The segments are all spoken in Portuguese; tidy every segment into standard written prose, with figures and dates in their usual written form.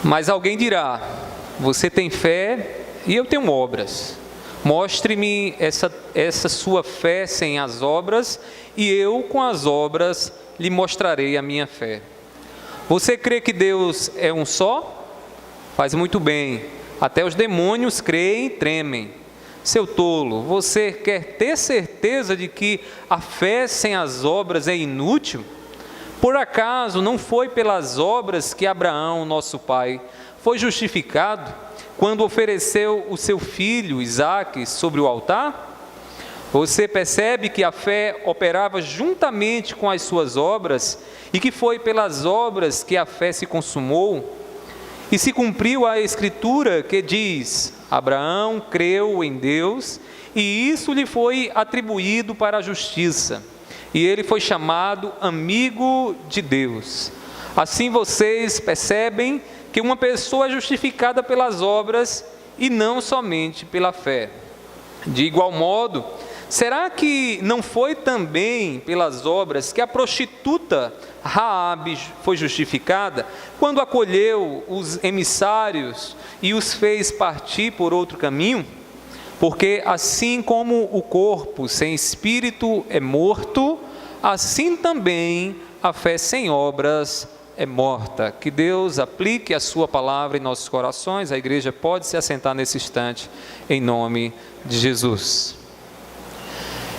Mas alguém dirá: você tem fé e eu tenho obras. Mostre-me essa sua fé sem as obras, e eu com as obras lhe mostrarei a minha fé. Você crê que Deus é um só? Faz muito bem. Até os demônios creem e tremem. Seu tolo, você quer ter certeza de que a fé sem as obras é inútil? Por acaso não foi pelas obras que Abraão, nosso pai, foi justificado quando ofereceu o seu filho Isaque sobre o altar? Você percebe que a fé operava juntamente com as suas obras e que foi pelas obras que a fé se consumou? E se cumpriu a Escritura que diz: Abraão creu em Deus e isso lhe foi atribuído para a justiça, e ele foi chamado amigo de Deus. Assim vocês percebem que uma pessoa é justificada pelas obras e não somente pela fé. De igual modo, será que não foi também pelas obras que a prostituta Raabe foi justificada quando acolheu os emissários e os fez partir por outro caminho? Porque assim como o corpo sem espírito é morto, assim também a fé sem obras é morta. Que Deus aplique a sua palavra em nossos corações. A igreja pode se assentar nesse instante, em nome de Jesus.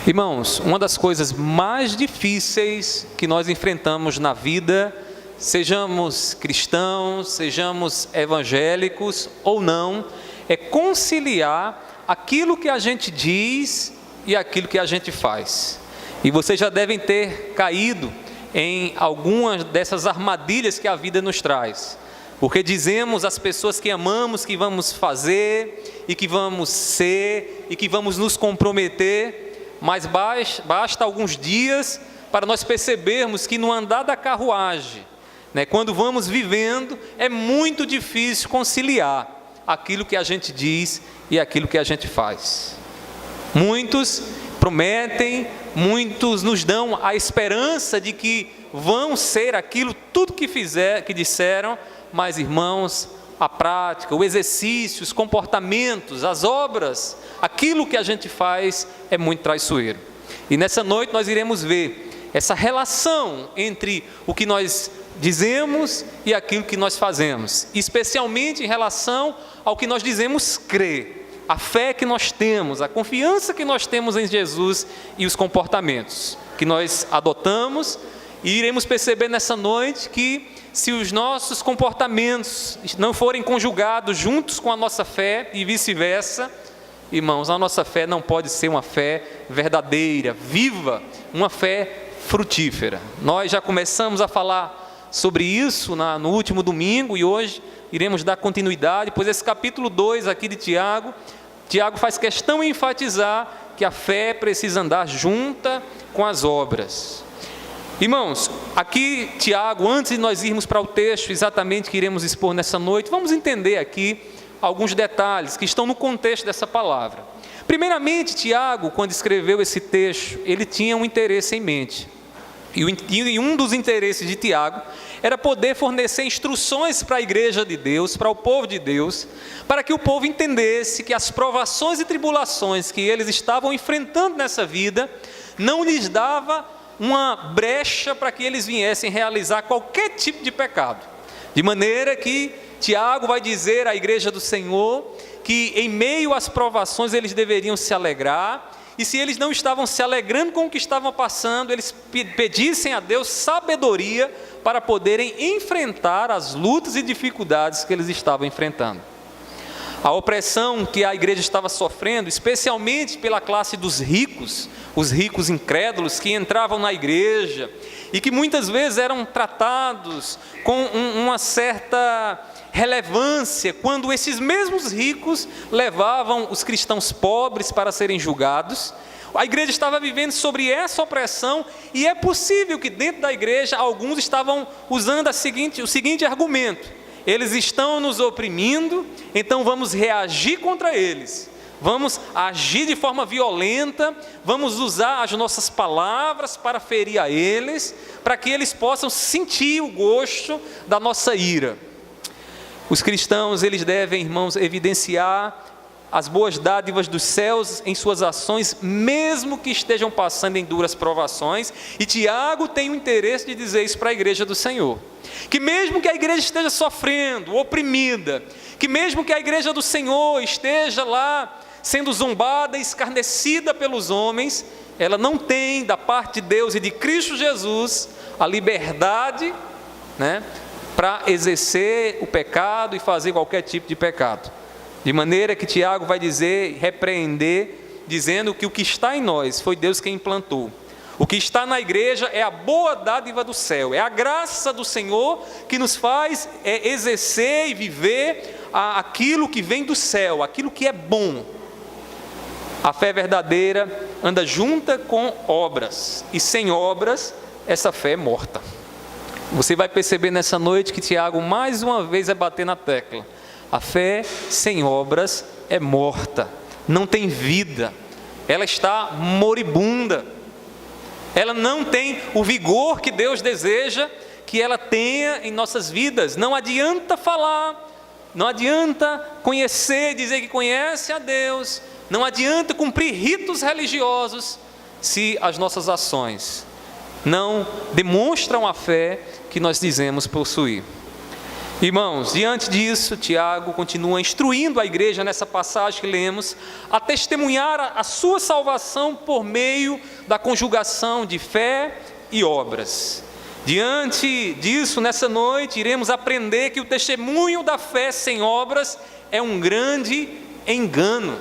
Irmãos, uma das coisas mais difíceis que nós enfrentamos na vida, sejamos cristãos, sejamos evangélicos ou não, é conciliar aquilo que a gente diz e aquilo que a gente faz. E vocês já devem ter caído em algumas dessas armadilhas que a vida nos traz. Porque dizemos às pessoas que amamos que vamos fazer, e que vamos ser, e que vamos nos comprometer, mas basta alguns dias para nós percebermos que no andar da carruagem, quando vamos vivendo, é muito difícil conciliar aquilo que a gente diz e aquilo que a gente faz. Muitos prometem, muitos nos dão a esperança de que vão ser aquilo tudo que disseram, mas irmãos, a prática, o exercício, os comportamentos, as obras, aquilo que a gente faz é muito traiçoeiro. E nessa noite nós iremos ver essa relação entre o que nós dizemos e aquilo que nós fazemos, especialmente em relação ao que nós dizemos crer, a fé que nós temos, a confiança que nós temos em Jesus e os comportamentos que nós adotamos. E iremos perceber nessa noite que se os nossos comportamentos não forem conjugados juntos com a nossa fé e vice-versa, irmãos, a nossa fé não pode ser uma fé verdadeira, viva, uma fé frutífera. Nós já começamos a falar sobre isso no último domingo e hoje iremos dar continuidade, pois esse capítulo 2 aqui de Tiago faz questão de enfatizar que a fé precisa andar junta com as obras. Irmãos, aqui Tiago, antes de nós irmos para o texto exatamente que iremos expor nessa noite, vamos entender aqui alguns detalhes que estão no contexto dessa palavra. Primeiramente, Tiago, quando escreveu esse texto, ele tinha um interesse em mente. E um dos interesses de Tiago era poder fornecer instruções para a igreja de Deus, para o povo de Deus, para que o povo entendesse que as provações e tribulações que eles estavam enfrentando nessa vida não lhes dava uma brecha para que eles viessem realizar qualquer tipo de pecado. De maneira que Tiago vai dizer à igreja do Senhor que em meio às provações eles deveriam se alegrar, e se eles não estavam se alegrando com o que estavam passando, eles pedissem a Deus sabedoria para poderem enfrentar as lutas e dificuldades que eles estavam enfrentando. A opressão que a igreja estava sofrendo, especialmente pela classe dos ricos, os ricos incrédulos que entravam na igreja e que muitas vezes eram tratados com uma certa relevância quando esses mesmos ricos levavam os cristãos pobres para serem julgados. A igreja estava vivendo sobre essa opressão, e é possível que dentro da igreja alguns estavam usando o seguinte argumento: eles estão nos oprimindo, então vamos reagir contra eles, vamos agir de forma violenta, vamos usar as nossas palavras para ferir a eles, para que eles possam sentir o gosto da nossa ira. Os cristãos, eles devem, irmãos, evidenciar as boas dádivas dos céus em suas ações, mesmo que estejam passando em duras provações. E Tiago tem o interesse de dizer isso para a igreja do Senhor, que mesmo que a igreja esteja sofrendo, oprimida, que mesmo que a igreja do Senhor esteja lá sendo zombada, escarnecida pelos homens, ela não tem da parte de Deus e de Cristo Jesus a liberdade, para exercer o pecado e fazer qualquer tipo de pecado. De maneira que Tiago vai dizer, repreender, dizendo que o que está em nós foi Deus quem implantou. O que está na igreja é a boa dádiva do céu, é a graça do Senhor que nos faz exercer e viver aquilo que vem do céu, aquilo que é bom. A fé verdadeira anda junta com obras, e sem obras, essa fé é morta. Você vai perceber nessa noite que Tiago mais uma vez vai bater na tecla. A fé sem obras é morta, não tem vida, ela está moribunda, ela não tem o vigor que Deus deseja que ela tenha em nossas vidas. Não adianta falar, não adianta conhecer, dizer que conhece a Deus, não adianta cumprir ritos religiosos, se as nossas ações não demonstram a fé que nós dizemos possuir. Irmãos, diante disso, Tiago continua instruindo a igreja nessa passagem que lemos, a testemunhar a sua salvação por meio da conjugação de fé e obras. Diante disso, nessa noite, iremos aprender que o testemunho da fé sem obras é um grande engano.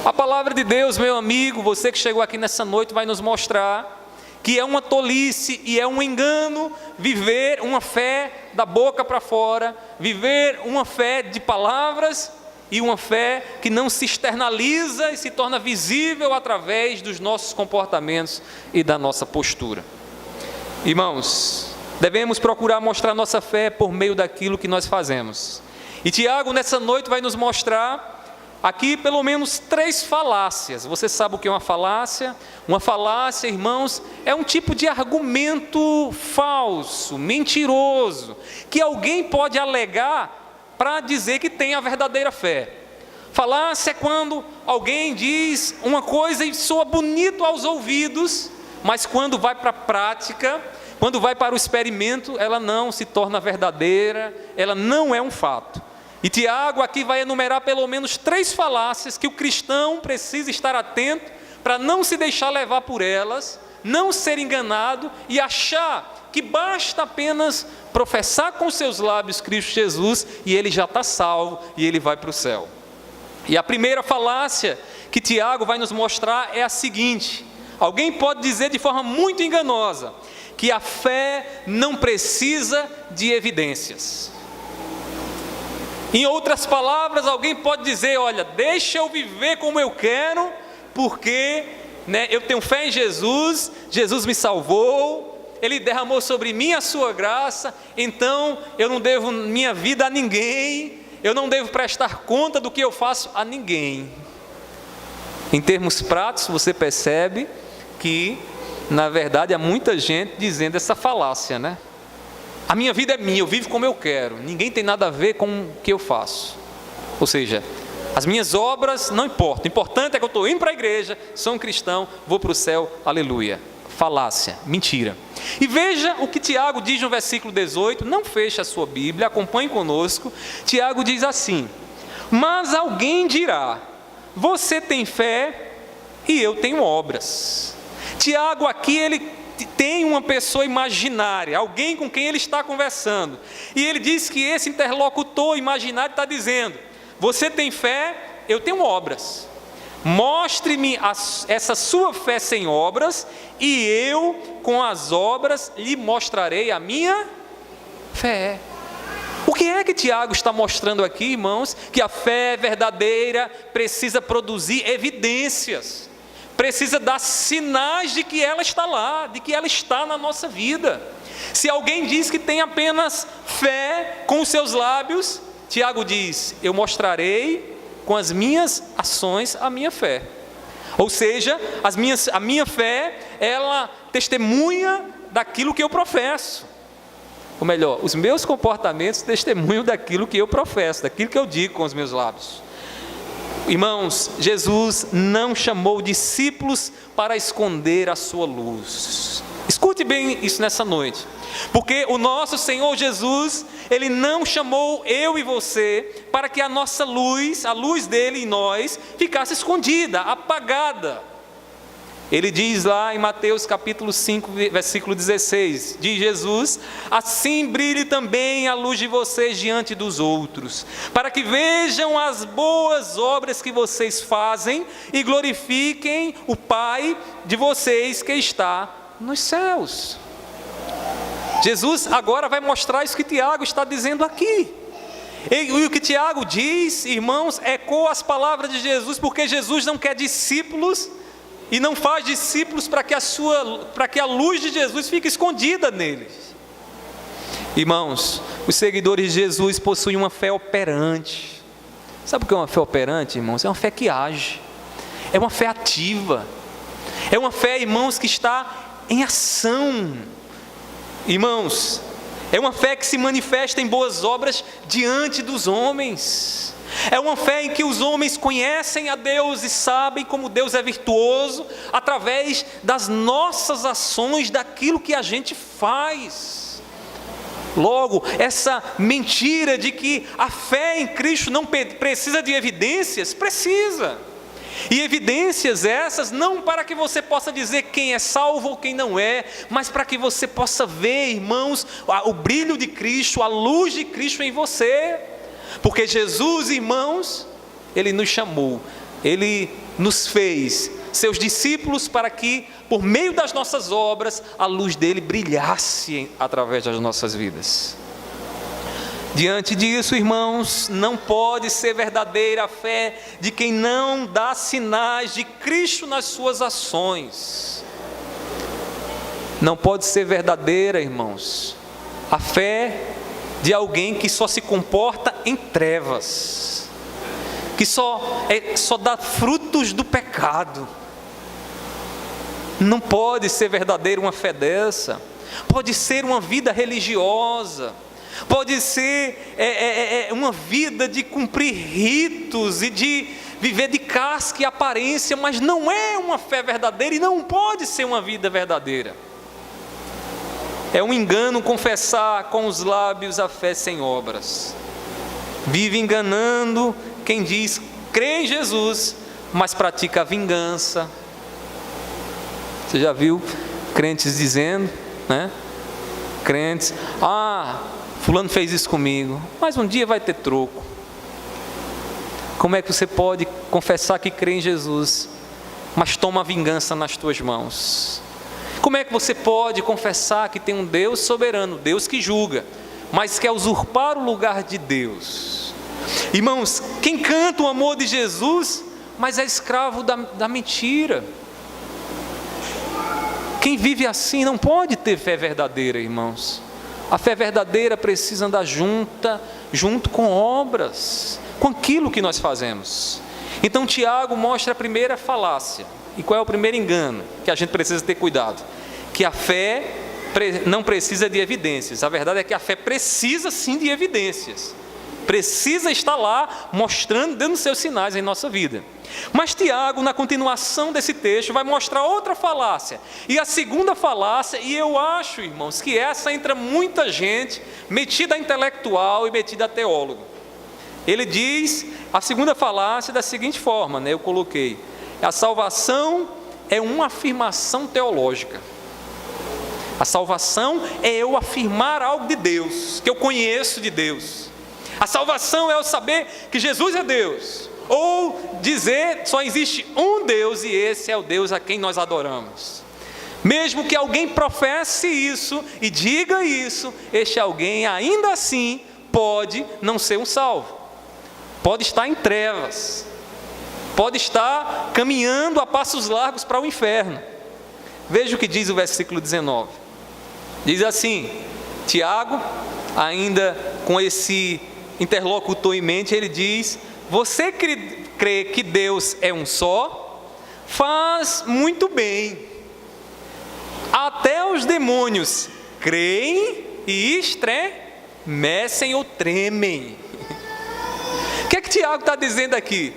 A palavra de Deus, meu amigo, você que chegou aqui nessa noite, vai nos mostrar que é uma tolice e é um engano viver uma fé da boca para fora, viver uma fé de palavras e uma fé que não se externaliza e se torna visível através dos nossos comportamentos e da nossa postura. Irmãos, devemos procurar mostrar nossa fé por meio daquilo que nós fazemos. E Tiago nessa noite vai nos mostrar aqui pelo menos 3 falácias. Você sabe o que é uma falácia? Uma falácia, irmãos, é um tipo de argumento falso, mentiroso, que alguém pode alegar para dizer que tem a verdadeira fé. Falácia é quando alguém diz uma coisa e soa bonito aos ouvidos, mas quando vai para a prática, quando vai para o experimento, ela não se torna verdadeira, ela não é um fato. E Tiago aqui vai enumerar pelo menos 3 falácias que o cristão precisa estar atento para não se deixar levar por elas, não ser enganado e achar que basta apenas professar com seus lábios Cristo Jesus e ele já está salvo e ele vai para o céu. E a primeira falácia que Tiago vai nos mostrar é a seguinte: alguém pode dizer de forma muito enganosa que a fé não precisa de evidências. Em outras palavras, alguém pode dizer: olha, deixa eu viver como eu quero, porque eu tenho fé em Jesus, Jesus me salvou, Ele derramou sobre mim a sua graça, então eu não devo minha vida a ninguém, eu não devo prestar conta do que eu faço a ninguém. Em termos práticos, você percebe que, na verdade, há muita gente dizendo essa falácia, A minha vida é minha, eu vivo como eu quero, ninguém tem nada a ver com o que eu faço. Ou seja, as minhas obras não importam, o importante é que eu estou indo para a igreja, sou um cristão, vou para o céu, aleluia. Falácia, mentira. E veja o que Tiago diz no versículo 18, não feche a sua Bíblia, acompanhe conosco. Tiago diz assim: mas alguém dirá, você tem fé e eu tenho obras. Tiago aqui, ele tem uma pessoa imaginária, alguém com quem ele está conversando, e ele diz que esse interlocutor imaginário está dizendo: você tem fé, eu tenho obras, mostre-me essa sua fé sem obras, e eu com as obras lhe mostrarei a minha fé. O que é que Tiago está mostrando aqui, irmãos? Que a fé verdadeira precisa produzir evidências, precisa dar sinais de que ela está lá, de que ela está na nossa vida. Se alguém diz que tem apenas fé com os seus lábios, Tiago diz: eu mostrarei com as minhas ações a minha fé. Ou seja, a minha fé, ela testemunha daquilo que eu professo. ou melhor, os meus comportamentos testemunham daquilo que eu professo, daquilo que eu digo com os meus lábios. Irmãos, Jesus não chamou discípulos para esconder a sua luz. Escute bem isso nessa noite, porque o nosso Senhor Jesus, Ele não chamou eu e você para que a nossa luz, a luz dele em nós, ficasse escondida, apagada. Ele diz lá em Mateus capítulo 5, versículo 16, diz Jesus: assim brilhe também a luz de vocês diante dos outros, para que vejam as boas obras que vocês fazem e glorifiquem o Pai de vocês que está nos céus. Jesus agora vai mostrar isso que Tiago está dizendo aqui. E o que Tiago diz, irmãos, ecoa as palavras de Jesus, porque Jesus não quer discípulos e não faz discípulos para que a luz de Jesus fique escondida neles. Irmãos, os seguidores de Jesus possuem uma fé operante. Sabe o que é uma fé operante, irmãos? É uma fé que age, é uma fé ativa, é uma fé, irmãos, que está em ação. Irmãos, é uma fé que se manifesta em boas obras diante dos homens. É uma fé em que os homens conhecem a Deus e sabem como Deus é virtuoso através das nossas ações, daquilo que a gente faz. Logo, essa mentira de que a fé em Cristo não precisa de evidências, precisa. E evidências essas não para que você possa dizer quem é salvo ou quem não é, mas para que você possa ver, irmãos, o brilho de Cristo, a luz de Cristo em você. Porque Jesus, irmãos, Ele nos chamou, Ele nos fez seus discípulos para que, por meio das nossas obras, a luz dele brilhasse através das nossas vidas. Diante disso, irmãos, não pode ser verdadeira a fé de quem não dá sinais de Cristo nas suas ações. Não pode ser verdadeira, irmãos, a fé de alguém que só se comporta em trevas, que só dá frutos do pecado. Não pode ser verdadeira uma fé dessa. Pode ser uma vida religiosa, pode ser uma vida de cumprir ritos e de viver de casca e aparência, mas não é uma fé verdadeira e não pode ser uma vida verdadeira. É um engano confessar com os lábios a fé sem obras. Vive enganando quem diz crê em Jesus, mas pratica a vingança. Você já viu crentes dizendo, né? Crentes, fulano fez isso comigo, mas um dia vai ter troco. Como é que você pode confessar que crê em Jesus, mas toma a vingança nas tuas mãos? Como é que você pode confessar que tem um Deus soberano, Deus que julga, mas quer usurpar o lugar de Deus? Irmãos, quem canta o amor de Jesus, mas é escravo da mentira. Quem vive assim não pode ter fé verdadeira, irmãos. A fé verdadeira precisa andar junto com obras, com aquilo que nós fazemos. Então Tiago mostra a primeira falácia. E qual é o primeiro engano que a gente precisa ter cuidado? Que a fé não precisa de evidências. A verdade é que a fé precisa sim de evidências. Precisa estar lá mostrando, dando seus sinais em nossa vida. Mas Tiago, na continuação desse texto, vai mostrar outra falácia. E a segunda falácia, e eu acho, irmãos, que essa entra muita gente metida a intelectual e metida a teólogo. Ele diz a segunda falácia da seguinte forma, né? Eu coloquei: a salvação é uma afirmação teológica. A salvação é eu afirmar algo de Deus, que eu conheço de Deus. A salvação é eu saber que Jesus é Deus, ou dizer só existe um Deus e esse é o Deus a quem nós adoramos. Mesmo que alguém professe isso e diga isso, este alguém ainda assim pode não ser um salvo, pode estar em trevas, pode estar caminhando a passos largos para o inferno. Veja o que diz o versículo 19. Diz assim, Tiago, ainda com esse interlocutor em mente, ele diz: você crê que Deus é um só? Faz muito bem. Até os demônios creem e estremecem ou tremem. O que é que Tiago está dizendo aqui?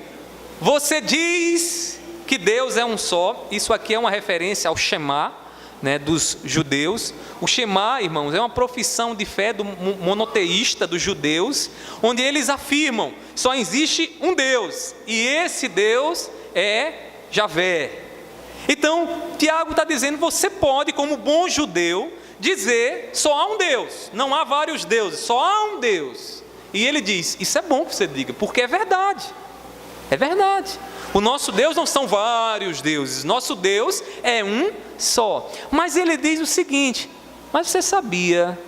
Você diz que Deus é um só. Isso aqui é uma referência ao Shema, né, dos judeus. O Shema, irmãos, é uma profissão de fé do monoteísta dos judeus, onde eles afirmam: só existe um Deus, e esse Deus é Javé. Então, Tiago está dizendo: você pode, como bom judeu, dizer só há um Deus, não há vários deuses, só há um Deus. E ele diz: isso é bom que você diga, porque é verdade. É verdade. O nosso Deus não são vários deuses, nosso Deus é um só. Mas ele diz o seguinte: mas você sabia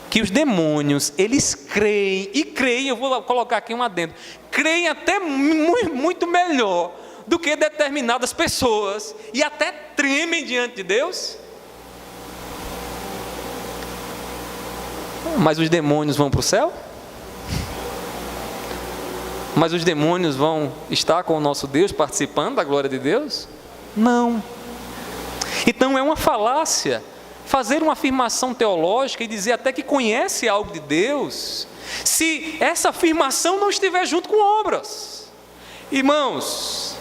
que os demônios, eles creem, e creem, eu vou colocar aqui um adendo, creem até muito melhor do que determinadas pessoas, e até tremem diante de Deus? Mas os demônios vão para o céu? Mas os demônios vão estar com o nosso Deus, participando da glória de Deus? Não. Então é uma falácia fazer uma afirmação teológica e dizer até que conhece algo de Deus, se essa afirmação não estiver junto com obras. Irmãos,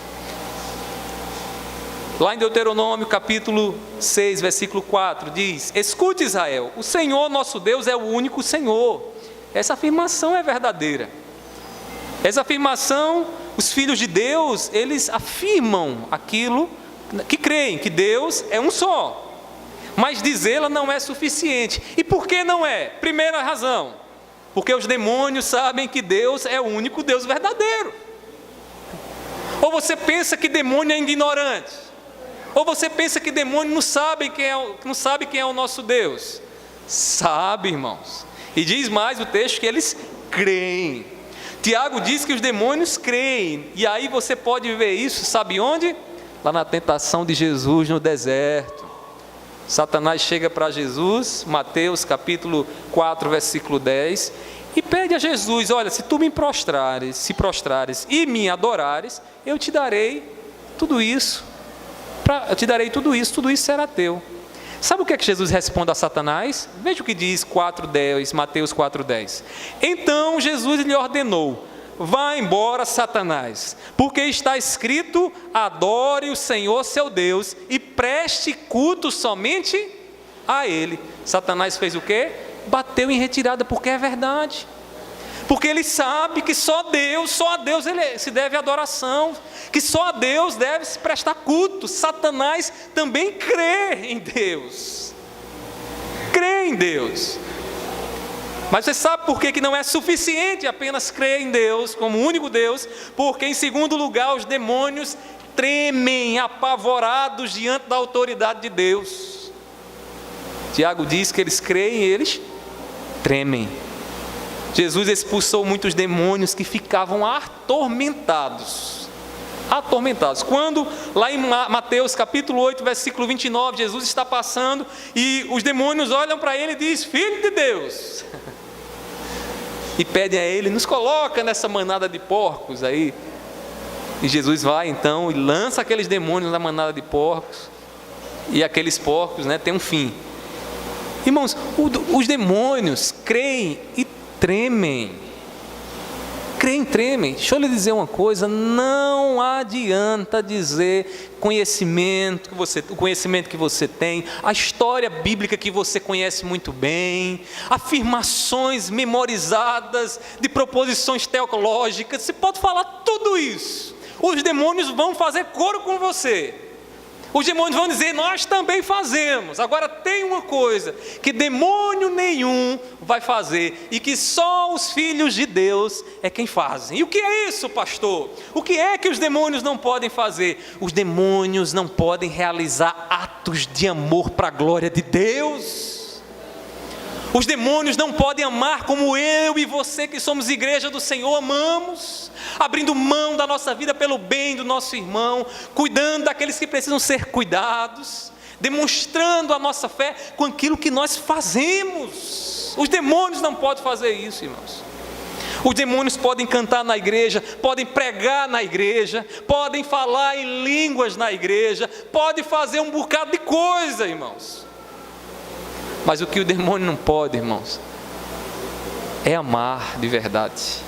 lá em Deuteronômio capítulo 6, versículo 4, diz: escute, Israel, o Senhor nosso Deus é o único Senhor. Essa afirmação é verdadeira. Essa afirmação, os filhos de Deus, eles afirmam aquilo que creem, que Deus é um só. Mas dizê-la não é suficiente. E por que não é? Primeira razão: porque os demônios sabem que Deus é o único Deus verdadeiro. Ou você pensa que demônio é ignorante? Ou você pensa que demônio não sabe quem é o nosso Deus? Sabe, irmãos. E diz mais o texto que eles creem. Tiago diz que os demônios creem. E aí você pode ver isso, sabe onde? Lá na tentação de Jesus no deserto. Satanás chega para Jesus, Mateus capítulo 4, versículo 10, e pede a Jesus: olha, se tu me prostrares e me adorares, eu te darei tudo isso. Tudo isso será teu. Sabe o que é que Jesus responde a Satanás? Veja o que diz 4:10, Mateus 4:10. Então Jesus lhe ordenou: vá embora, Satanás, porque está escrito: adore o Senhor seu Deus e preste culto somente a Ele. Satanás fez o quê? Bateu em retirada, porque é verdade. Porque ele sabe que só a Deus se deve adoração, que só a Deus deve se prestar culto. Satanás também crê em Deus. Crê em Deus. Mas você sabe por que não é suficiente apenas crer em Deus como o único Deus? Porque em segundo lugar os demônios tremem apavorados diante da autoridade de Deus. Tiago diz que eles creem e eles tremem. Jesus expulsou muitos demônios que ficavam atormentados. Quando lá em Mateus capítulo 8, versículo 29, Jesus está passando e os demônios olham para ele e dizem: filho de Deus, e pedem a ele: nos coloca nessa manada de porcos aí. E Jesus vai então e lança aqueles demônios na manada de porcos, e aqueles porcos, né, têm um fim. Irmãos, os demônios creem e tremem. Tremem. Deixa eu lhe dizer uma coisa: não adianta dizer o conhecimento que você tem, a história bíblica que você conhece muito bem, afirmações memorizadas de proposições teológicas. Você pode falar tudo isso, os demônios vão fazer coro com você. Os demônios vão dizer: nós também fazemos. Agora tem uma coisa que demônio nenhum vai fazer, e que só os filhos de Deus é quem fazem. E o que é isso, pastor? O que é que os demônios não podem fazer? Os demônios não podem realizar atos de amor para a glória de Deus. Os demônios não podem amar como eu e você, que somos igreja do Senhor, amamos, abrindo mão da nossa vida pelo bem do nosso irmão, cuidando daqueles que precisam ser cuidados, demonstrando a nossa fé com aquilo que nós fazemos. Os demônios não podem fazer isso, irmãos. Os demônios podem cantar na igreja, podem pregar na igreja, podem falar em línguas na igreja, podem fazer um bocado de coisa, irmãos. Mas o que o demônio não pode, irmãos, é amar de verdade.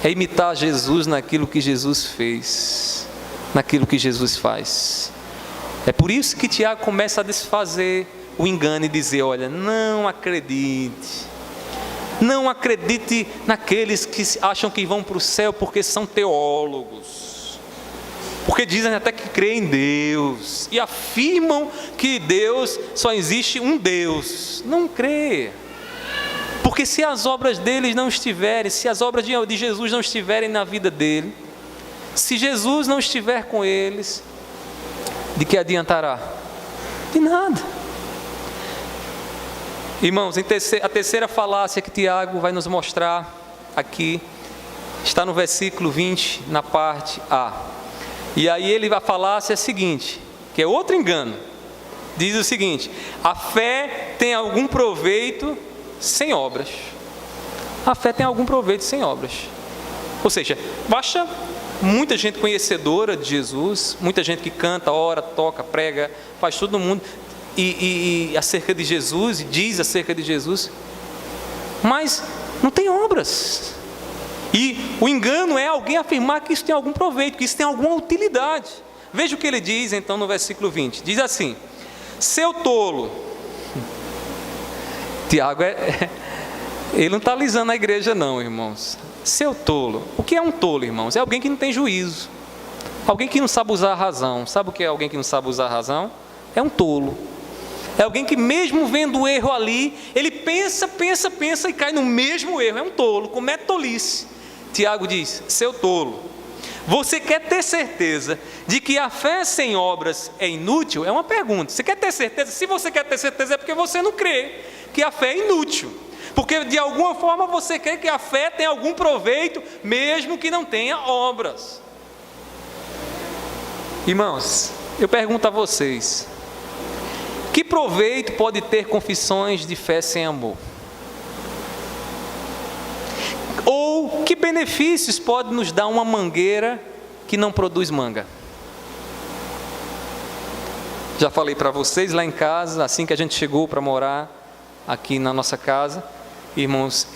É imitar Jesus naquilo que Jesus fez, naquilo que Jesus faz. É por isso que Tiago começa a desfazer o engano e dizer: olha, não acredite naqueles que acham que vão para o céu porque são teólogos, porque dizem até que creem em Deus e afirmam que Deus, só existe um Deus. Não crê. Porque se as obras deles não estiverem, se as obras de Jesus não estiverem na vida dele, se Jesus não estiver com eles, de que adiantará? De nada. Irmãos, a terceira falácia que Tiago vai nos mostrar aqui, está no versículo 20, na parte A. E aí a falácia é a seguinte, que é outro engano. Diz o seguinte: a fé tem algum proveito sem obras. A fé tem algum proveito sem obras. Ou seja, basta muita gente conhecedora de Jesus, muita gente que canta, ora, toca, prega, faz tudo no mundo e acerca de Jesus, e diz acerca de Jesus, mas não tem obras. E o engano é alguém afirmar que isso tem algum proveito, que isso tem alguma utilidade. Veja o que ele diz então no versículo 20. Diz assim: seu tolo. Tiago ele não está alisando a igreja não, irmãos. Seu tolo. O que é um tolo, irmãos? É alguém que não tem juízo, alguém que não sabe usar a razão. Sabe o que é alguém que não sabe usar a razão? É um tolo. É alguém que mesmo vendo o erro ali, ele pensa e cai no mesmo erro. É um tolo, comete tolice. Tiago diz: seu tolo, você quer ter certeza de que a fé sem obras é inútil? É uma pergunta. Você quer ter certeza? Se você quer ter certeza, é porque você não crê que a fé é inútil. Porque de alguma forma você crê que a fé tem algum proveito, mesmo que não tenha obras. Irmãos, eu pergunto a vocês: que proveito pode ter confissões de fé sem amor? Ou que benefícios pode nos dar uma mangueira que não produz manga? Já falei para vocês lá em casa, assim que a gente chegou para morar aqui na nossa casa, irmãos,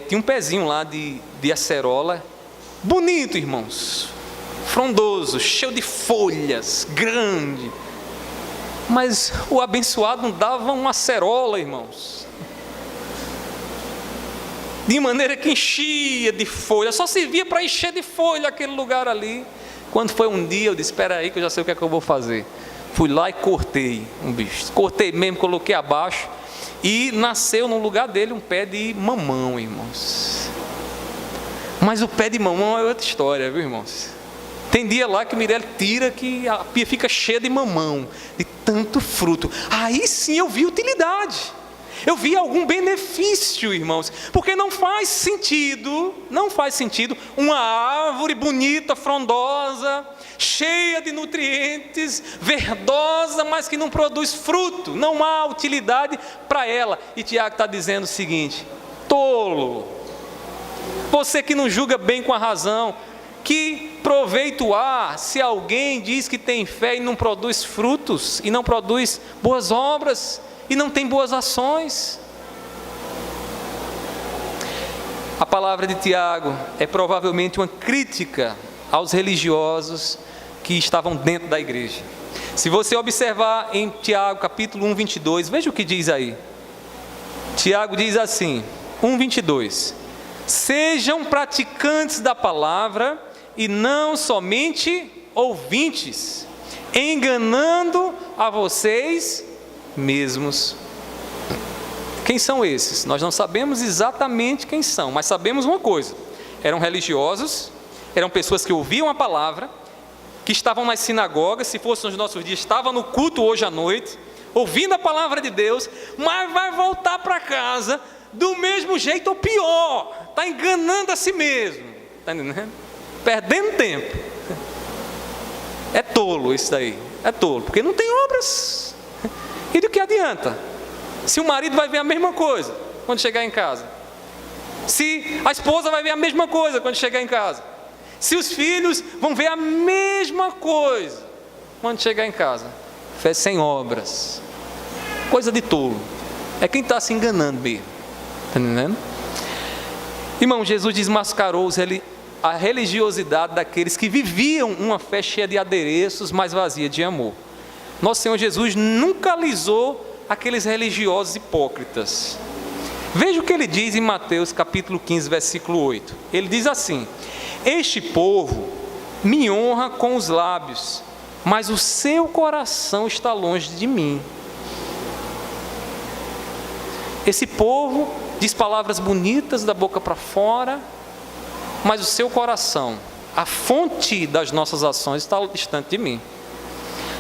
tinha um pezinho lá de acerola, bonito, irmãos, frondoso, cheio de folhas, grande, mas o abençoado não dava uma acerola, irmãos, de maneira que enchia de folha, só servia para encher de folha aquele lugar ali. Quando foi um dia, eu disse: espera aí que eu já sei o que é que eu vou fazer. Fui lá e cortei um bicho, cortei mesmo, coloquei abaixo, e nasceu no lugar dele um pé de mamão, irmãos. Mas o pé de mamão é outra história, viu, irmãos? Tem dia lá que o Mirelle tira que a pia fica cheia de mamão, de tanto fruto. Aí sim eu vi utilidade, eu vi algum benefício, irmãos, porque não faz sentido uma árvore bonita, frondosa, cheia de nutrientes, verdosa, mas que não produz fruto, não há utilidade para ela. E Tiago está dizendo o seguinte: tolo, você que não julga bem com a razão, que proveito há se alguém diz que tem fé e não produz frutos, e não produz boas obras, e não tem boas ações? A palavra de Tiago é provavelmente uma crítica aos religiosos que estavam dentro da igreja. Se você observar em Tiago capítulo 1, 22, veja o que diz aí. Tiago diz assim, 1, 22: sejam praticantes da palavra e não somente ouvintes, enganando a vocês mesmos. Quem são esses? Nós não sabemos exatamente quem são, mas sabemos uma coisa: eram religiosos, eram pessoas que ouviam a palavra, que estavam nas sinagogas, se fosse nos nossos dias, estavam no culto hoje à noite, ouvindo a palavra de Deus, mas vai voltar para casa do mesmo jeito ou pior, está enganando a si mesmo, está entendendo? Perdendo tempo. É tolo isso daí, é tolo, porque não tem obras. E do que adianta? Se o marido vai ver a mesma coisa quando chegar em casa, se a esposa vai ver a mesma coisa quando chegar em casa, se os filhos vão ver a mesma coisa quando chegar em casa, fé sem obras, coisa de tolo. É quem está se enganando mesmo. Está entendendo? Irmão, Jesus desmascarou a religiosidade daqueles que viviam uma fé cheia de adereços, mas vazia de amor. Nosso Senhor Jesus nunca alisou aqueles religiosos hipócritas. Veja o que ele diz em Mateus capítulo 15, versículo 8. Ele diz assim: este povo me honra com os lábios, mas o seu coração está longe de mim. Esse povo diz palavras bonitas da boca para fora, mas o seu coração, a fonte das nossas ações, está distante de mim.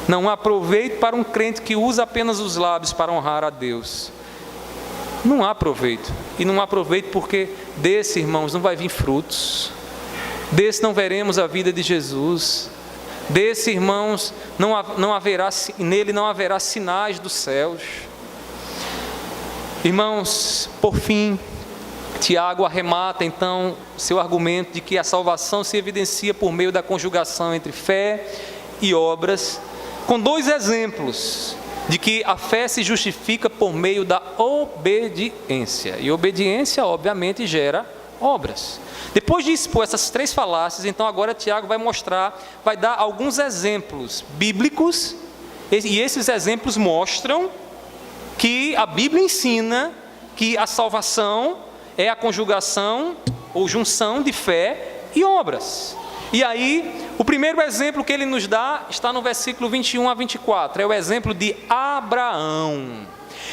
Não há proveito para um crente que usa apenas os lábios para honrar a Deus. Não há proveito. E não há proveito porque desse, irmãos, não vai vir frutos. Desse não veremos a vida de Jesus. Desse, irmãos, nele não haverá sinais dos céus. Irmãos, por fim, Tiago arremata então seu argumento de que a salvação se evidencia por meio da conjugação entre fé e obras, com dois exemplos de que a fé se justifica por meio da obediência. E obediência, obviamente, gera obras. Depois de expor essas três falácias, então agora Tiago vai dar alguns exemplos bíblicos, e esses exemplos mostram que a Bíblia ensina que a salvação é a conjugação ou junção de fé e obras. E aí, o primeiro exemplo que ele nos dá está no versículo 21 a 24, é o exemplo de Abraão.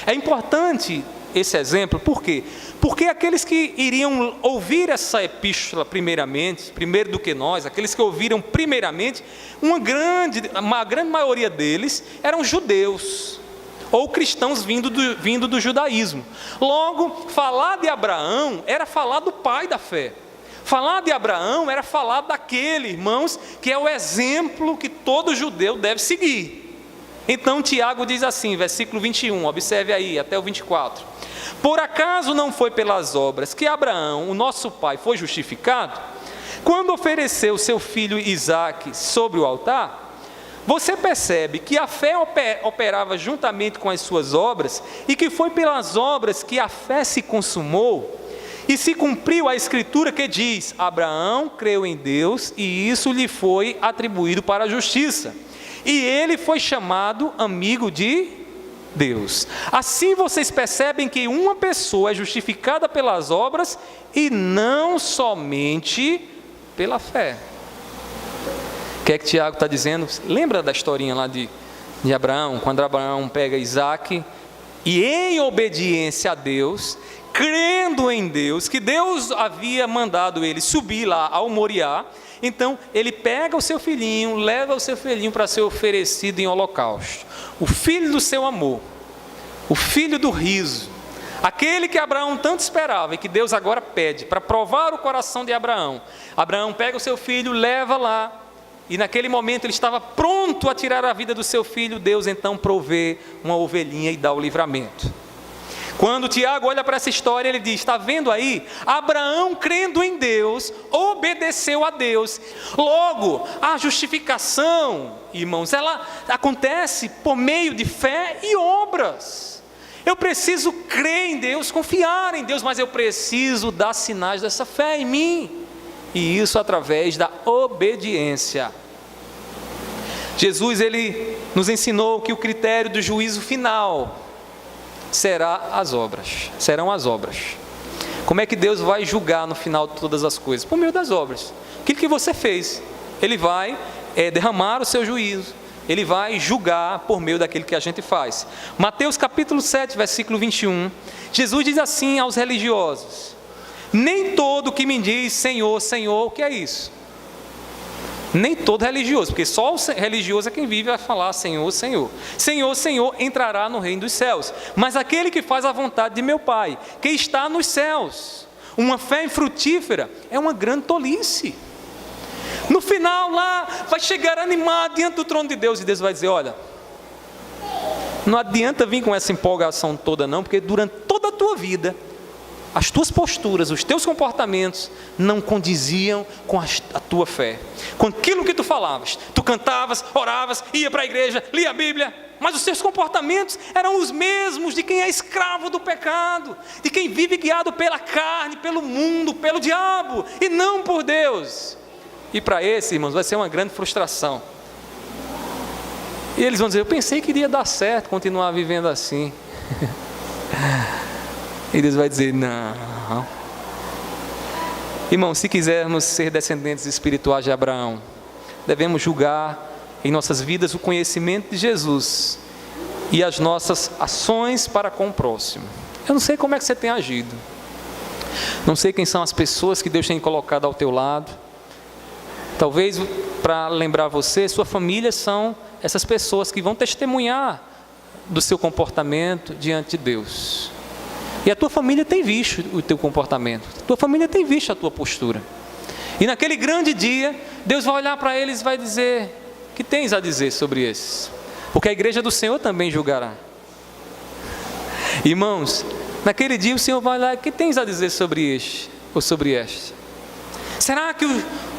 É importante esse exemplo, por quê? Porque aqueles que iriam ouvir essa epístola primeiro do que nós, aqueles que ouviram primeiramente, uma grande maioria deles eram judeus, ou cristãos vindo do judaísmo. Logo, falar de Abraão era falar do pai da fé. Falar de Abraão era falar daquele, irmãos, que é o exemplo que todo judeu deve seguir. Então Tiago diz assim, versículo 21, observe aí, até o 24. Por acaso não foi pelas obras que Abraão, o nosso pai, foi justificado? Quando ofereceu seu filho Isaque sobre o altar? Você percebe que a fé operava juntamente com as suas obras, e que foi pelas obras que a fé se consumou, e se cumpriu a escritura que diz: Abraão creu em Deus, e isso lhe foi atribuído para a justiça, e ele foi chamado amigo de Deus. Assim vocês percebem que uma pessoa é justificada pelas obras, e não somente pela fé. O que é que Tiago está dizendo? Lembra da historinha lá de Abraão, quando Abraão pega Isaque, e em obediência a Deus, crendo em Deus, que Deus havia mandado ele subir lá ao Moriá, então ele pega o seu filhinho, leva o seu filhinho para ser oferecido em holocausto. O filho do seu amor, o filho do riso, aquele que Abraão tanto esperava e que Deus agora pede para provar o coração de Abraão. Abraão pega o seu filho, leva lá, e naquele momento ele estava pronto a tirar a vida do seu filho. Deus então provê uma ovelhinha e dá o livramento. Quando Tiago olha para essa história, ele diz: está vendo aí? Abraão, crendo em Deus, obedeceu a Deus. Logo, a justificação, irmãos, ela acontece por meio de fé e obras. Eu preciso crer em Deus, confiar em Deus, mas eu preciso dar sinais dessa fé em mim. E isso através da obediência. Jesus, ele nos ensinou que o critério do juízo final serão as obras. Como é que Deus vai julgar no final de todas as coisas? Por meio das obras. Aquilo que você fez, Ele vai derramar o seu juízo. Ele vai julgar por meio daquilo que a gente faz. Mateus capítulo 7, versículo 21. Jesus diz assim aos religiosos: nem todo que me diz Senhor, Senhor, o que é isso? Nem todo religioso, porque só o religioso é quem vive a falar Senhor, Senhor. Senhor, Senhor, entrará no reino dos céus. Mas aquele que faz a vontade de meu Pai, que está nos céus. Uma fé infrutífera é uma grande tolice. No final lá, vai chegar animado diante do trono de Deus, e Deus vai dizer: olha, não adianta vir com essa empolgação toda não, porque durante toda a tua vida, as tuas posturas, os teus comportamentos não condiziam com a tua fé, com aquilo que tu falavas. Tu cantavas, oravas, ia para a igreja, lia a Bíblia, mas os teus comportamentos eram os mesmos de quem é escravo do pecado, de quem vive guiado pela carne, pelo mundo, pelo diabo, e não por Deus. E para esse, irmãos, vai ser uma grande frustração. E eles vão dizer: eu pensei que iria dar certo continuar vivendo assim. E Deus vai dizer: não. Irmão, se quisermos ser descendentes espirituais de Abraão, devemos julgar em nossas vidas o conhecimento de Jesus e as nossas ações para com o próximo. Eu não sei como é que você tem agido, não sei quem são as pessoas que Deus tem colocado ao teu lado. Talvez, para lembrar você, sua família são essas pessoas que vão testemunhar do seu comportamento diante de Deus. E a tua família tem visto o teu comportamento, a tua família tem visto a tua postura. E naquele grande dia, Deus vai olhar para eles e vai dizer: que tens a dizer sobre esses? Porque a igreja do Senhor também julgará. Irmãos, naquele dia o Senhor vai olhar: que tens a dizer sobre este ou sobre este? Será que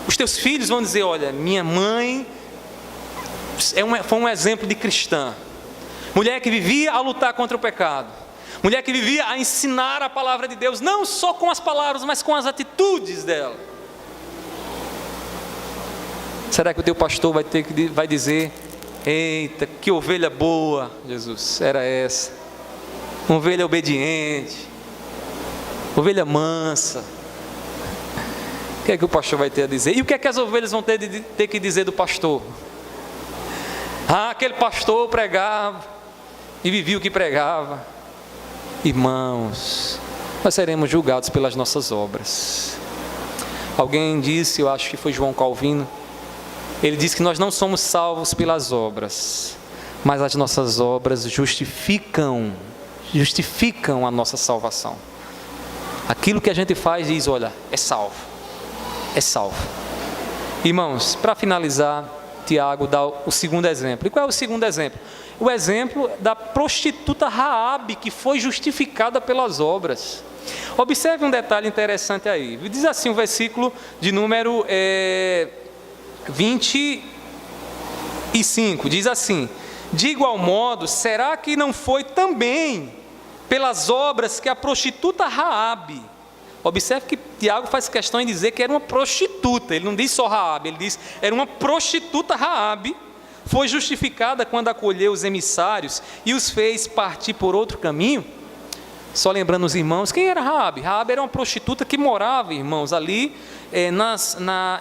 os teus filhos vão dizer: olha, minha mãe foi um exemplo de cristã, mulher que vivia a lutar contra o pecado, mulher que vivia a ensinar a palavra de Deus, não só com as palavras, mas com as atitudes dela? Será que o teu pastor vai dizer: eita, que ovelha boa, Jesus, era essa, uma ovelha obediente, ovelha mansa? O que é que o pastor vai ter a dizer? E o que é que as ovelhas vão ter que dizer do pastor? Ah, aquele pastor pregava e vivia o que pregava. Irmãos, nós seremos julgados pelas nossas obras. Alguém disse, eu acho que foi João Calvino, ele disse que nós não somos salvos pelas obras, mas as nossas obras justificam a nossa salvação. Aquilo que a gente faz diz: olha, é salvo. Irmãos, para finalizar, Tiago dá o segundo exemplo. E qual é o segundo exemplo? O exemplo da prostituta Raabe, que foi justificada pelas obras. Observe um detalhe interessante aí. Diz assim o versículo de número 25, diz assim: de igual modo, será que não foi também pelas obras que a prostituta Raabe... Observe que Tiago faz questão em dizer que era uma prostituta. Ele não diz só Raabe, ele diz era uma prostituta Raabe. Foi justificada quando acolheu os emissários e os fez partir por outro caminho. Só lembrando os irmãos, quem era Raabe? Raabe era uma prostituta que morava, irmãos, ali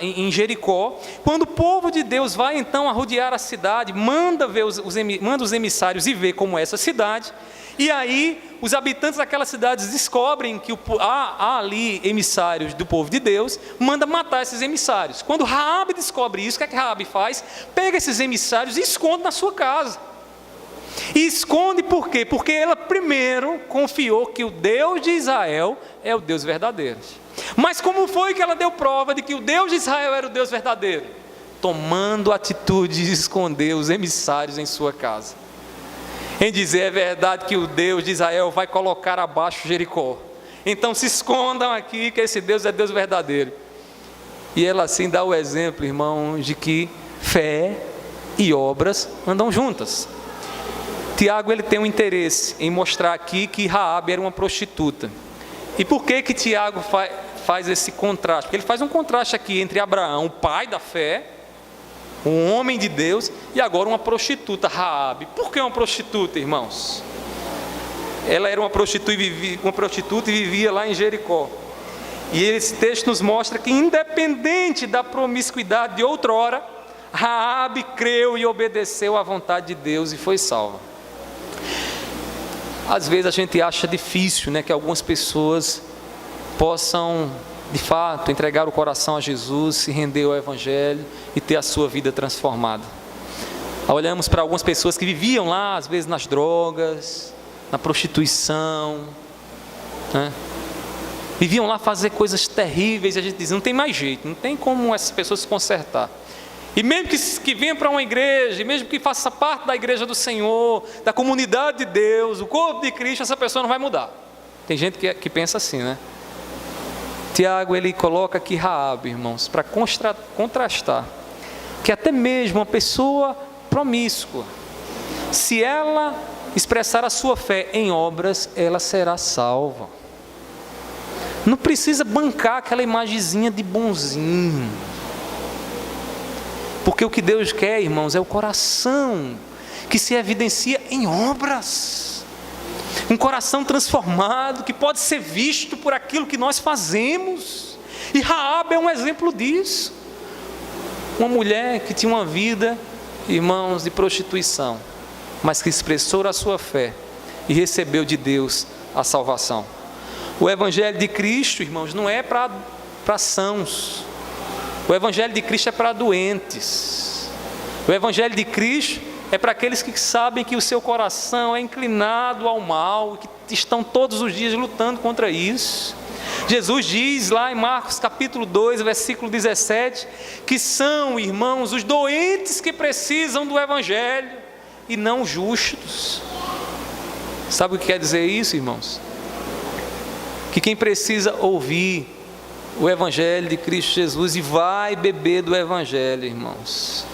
em Jericó. Quando o povo de Deus vai então a rodear a cidade, manda os emissários e ver como é essa cidade. E aí os habitantes daquela cidade descobrem que há ali emissários do povo de Deus, manda matar esses emissários. Quando Raabe descobre isso, o que é que Raabe faz? Pega esses emissários e esconde na sua casa. E esconde por quê? Porque ela primeiro confiou que o Deus de Israel é o Deus verdadeiro. Mas como foi que ela deu prova de que o Deus de Israel era o Deus verdadeiro? Tomando a atitude de esconder os emissários em sua casa. Em dizer: é verdade que o Deus de Israel vai colocar abaixo Jericó, então se escondam aqui que esse Deus é Deus verdadeiro. E ela assim dá o exemplo, irmão, de que fé e obras andam juntas. Tiago ele tem um interesse em mostrar aqui que Raabe era uma prostituta. E por que Tiago faz esse contraste? Porque ele faz um contraste aqui entre Abraão, o pai da fé, um homem de Deus, e agora uma prostituta, Raabe. Por que uma prostituta, irmãos? Ela era uma prostituta e vivia lá em Jericó. E esse texto nos mostra que, independente da promiscuidade de outrora, Raabe creu e obedeceu à vontade de Deus e foi salva. Às vezes a gente acha difícil, que algumas pessoas possam, de fato, entregar o coração a Jesus, se render ao Evangelho e ter a sua vida transformada. Olhamos para algumas pessoas que viviam lá, às vezes nas drogas, na prostituição, viviam lá fazer coisas terríveis, e a gente diz: não tem mais jeito, não tem como essas pessoas se consertar. E mesmo que venha para uma igreja, e mesmo que faça parte da igreja do Senhor, da comunidade de Deus, o corpo de Cristo, essa pessoa não vai mudar. Tem gente que pensa assim, né? Tiago, ele coloca aqui Raabe, irmãos, para contrastar, que até mesmo uma pessoa promíscua, se ela expressar a sua fé em obras, ela será salva. Não precisa bancar aquela imagenzinha de bonzinho, porque o que Deus quer, irmãos, é o coração que se evidencia em obras, um coração transformado, que pode ser visto por aquilo que nós fazemos, e Raabe é um exemplo disso, uma mulher que tinha uma vida, irmãos, de prostituição, mas que expressou a sua fé, e recebeu de Deus a salvação. O Evangelho de Cristo, irmãos, não é para sãos, o Evangelho de Cristo é para doentes, o Evangelho de Cristo é para aqueles que sabem que o seu coração é inclinado ao mal, que estão todos os dias lutando contra isso. Jesus diz lá em Marcos capítulo 2, versículo 17, que são, irmãos, os doentes que precisam do Evangelho e não os justos. Sabe o que quer dizer isso, irmãos? Que quem precisa ouvir o Evangelho de Cristo Jesus e vai beber do Evangelho, irmãos,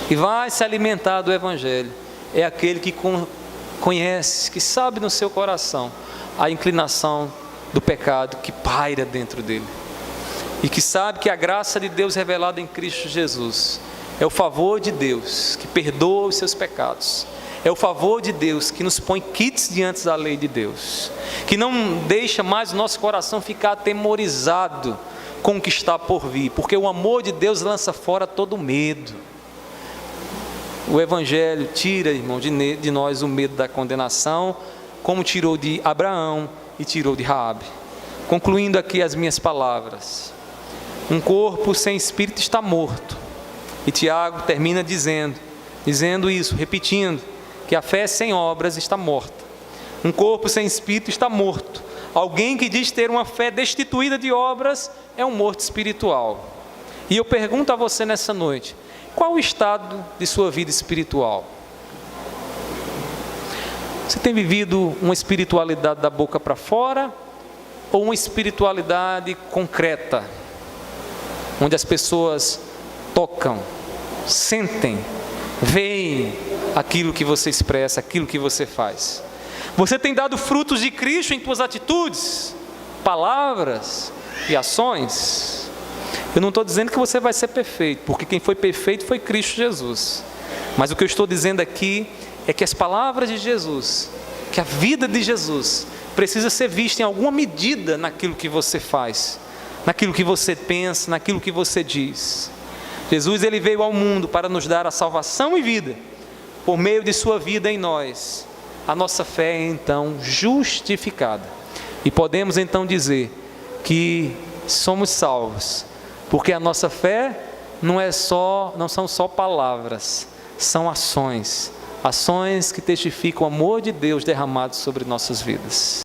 e vai se alimentar do Evangelho, é aquele que conhece, que sabe no seu coração a inclinação do pecado que paira dentro dele, e que sabe que a graça de Deus revelada em Cristo Jesus é o favor de Deus que perdoa os seus pecados, é o favor de Deus que nos põe quites diante da lei de Deus, que não deixa mais o nosso coração ficar atemorizado com o que está por vir, porque o amor de Deus lança fora todo medo. O Evangelho tira, irmão, de nós o medo da condenação, como tirou de Abraão e tirou de Raabe. Concluindo aqui as minhas palavras, um corpo sem espírito está morto, e Tiago termina dizendo isso, repetindo, que a fé sem obras está morta. Um corpo sem espírito está morto. Alguém que diz ter uma fé destituída de obras é um morto espiritual. E eu pergunto a você nessa noite, qual o estado de sua vida espiritual? Você tem vivido uma espiritualidade da boca para fora, ou uma espiritualidade concreta, onde as pessoas tocam, sentem, veem aquilo que você expressa, aquilo que você faz? Você tem dado frutos de Cristo em tuas atitudes, palavras e ações? Eu não estou dizendo que você vai ser perfeito, porque quem foi perfeito foi Cristo Jesus. Mas o que eu estou dizendo aqui é que as palavras de Jesus, que a vida de Jesus precisa ser vista em alguma medida naquilo que você faz, naquilo que você pensa, naquilo que você diz. Jesus, ele veio ao mundo para nos dar a salvação e vida, por meio de sua vida em nós. A nossa fé é então justificada, e podemos então dizer que somos salvos, porque a nossa fé não são só palavras, são ações que testificam o amor de Deus derramado sobre nossas vidas.